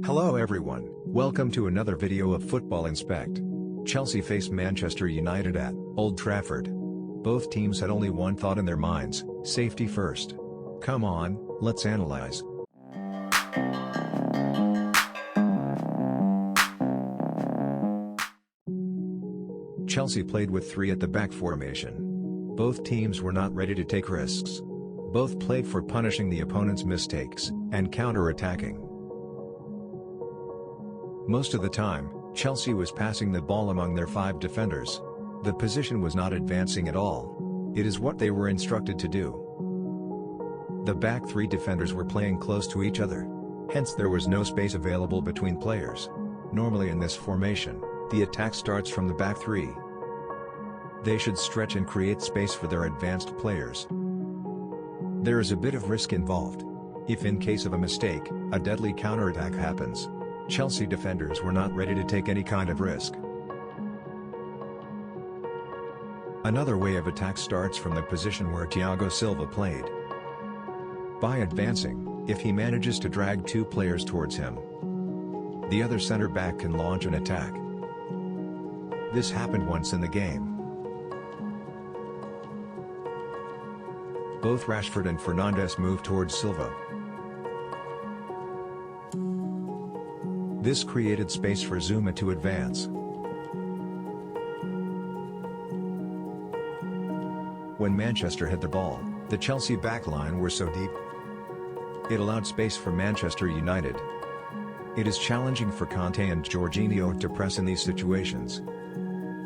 Hello everyone, welcome to another video of Football Inspect. Chelsea faced Manchester United at Old Trafford. Both teams had only one thought in their minds: safety first. Come on, let's analyze. Chelsea played with 3 at the back formation. Both teams were not ready to take risks. Both played for punishing the opponent's mistakes and counter-attacking. Most of the time, Chelsea was passing the ball among their 5 defenders. The position was not advancing at all. It is what they were instructed to do. The back 3 defenders were playing close to each other. Hence there was no space available between players. Normally in this formation, the attack starts from the back 3. They should stretch and create space for their advanced players. There is a bit of risk involved. If in case of a mistake, a deadly counterattack happens. Chelsea defenders were not ready to take any kind of risk. Another way of attack starts from the position where Thiago Silva played. By advancing, if he manages to drag 2 players towards him, the other centre-back can launch an attack. This happened once in the game. Both Rashford and Fernandes moved towards Silva. This created space for Zuma to advance. When Manchester had the ball, the Chelsea backline were so deep. It allowed space for Manchester United. It is challenging for Kante and Jorginho to press in these situations.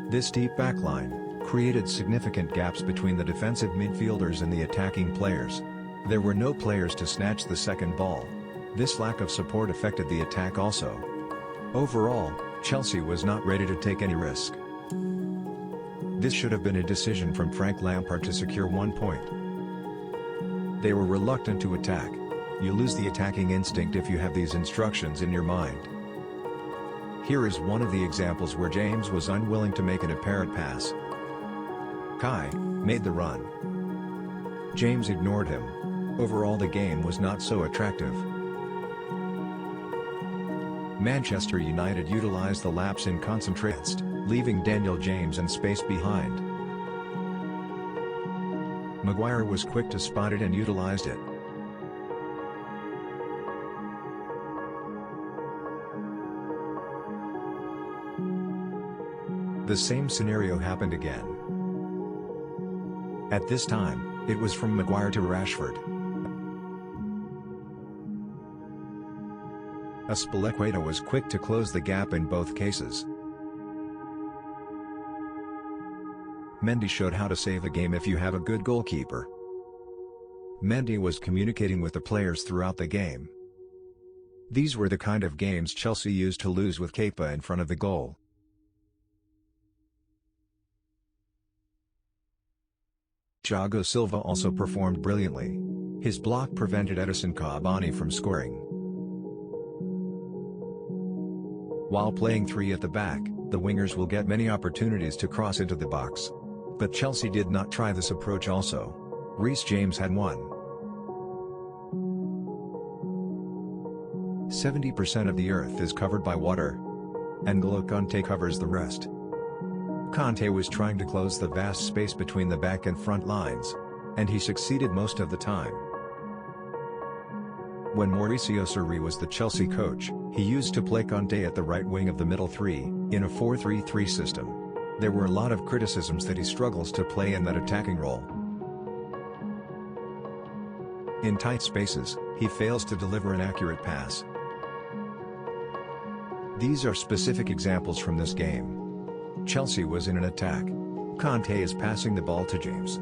This deep backline created significant gaps between the defensive midfielders and the attacking players. There were no players to snatch the second ball. This lack of support affected the attack also. Overall, Chelsea was not ready to take any risk. This should have been a decision from Frank Lampard to secure 1 point. They were reluctant to attack. You lose the attacking instinct if you have these instructions in your mind. Here is one of the examples where James was unwilling to make an apparent pass. Kai made the run. James ignored him. Overall, the game was not so attractive. Manchester United utilized the lapse in concentration, leaving Daniel James and space behind. Maguire was quick to spot it and utilized it. The same scenario happened again. At this time, it was from Maguire to Rashford. Azpilicueta was quick to close the gap in both cases. Mendy showed how to save a game if you have a good goalkeeper. Mendy was communicating with the players throughout the game. These were the kind of games Chelsea used to lose with Kepa in front of the goal. Thiago Silva also performed brilliantly. His block prevented Edinson Cavani from scoring. While playing 3 at the back, the wingers will get many opportunities to cross into the box. But Chelsea did not try this approach also. Reece James had one. 70% of the earth is covered by water. N'Golo Kante covers the rest. Kante was trying to close the vast space between the back and front lines. And he succeeded most of the time. When Mauricio Sarri was the Chelsea coach, he used to play Kante at the right wing of the middle 3, in a 4-3-3 system. There were a lot of criticisms that he struggles to play in that attacking role. In tight spaces, he fails to deliver an accurate pass. These are specific examples from this game. Chelsea was in an attack. Kante is passing the ball to James.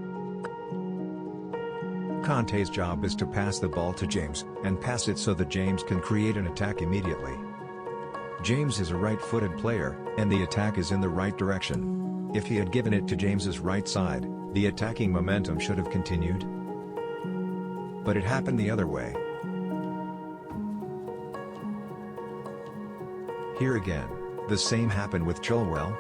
Kante's job is to pass the ball to James, and pass it so that James can create an attack immediately. James is a right-footed player, and the attack is in the right direction. If he had given it to James's right side, the attacking momentum should have continued. But it happened the other way. Here again, the same happened with Chilwell.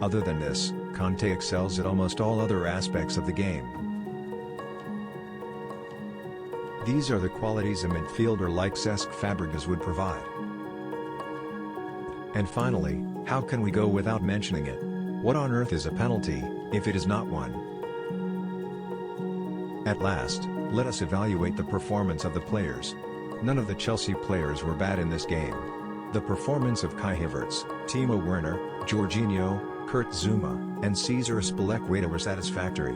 Other than this, Kante excels at almost all other aspects of the game. These are the qualities a midfielder like Cesc Fabregas would provide. And finally, how can we go without mentioning it? What on earth is a penalty, if it is not one? At last, let us evaluate the performance of the players. None of the Chelsea players were bad in this game. The performance of Kai Havertz, Timo Werner, Jorginho, Kurt Zouma, and Cesar Azpilicueta were satisfactory.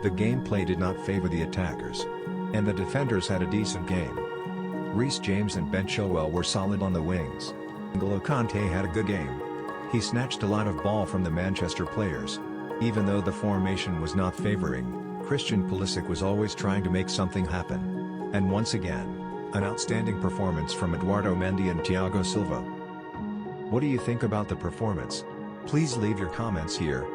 The gameplay did not favor the attackers. And the defenders had a decent game. Reece James and Ben Chilwell were solid on the wings. N'Golo Kante had a good game. He snatched a lot of ball from the Manchester players. Even though the formation was not favoring, Christian Pulisic was always trying to make something happen. And once again, an outstanding performance from Eduardo Mendy and Thiago Silva. What do you think about the performance? Please leave your comments here.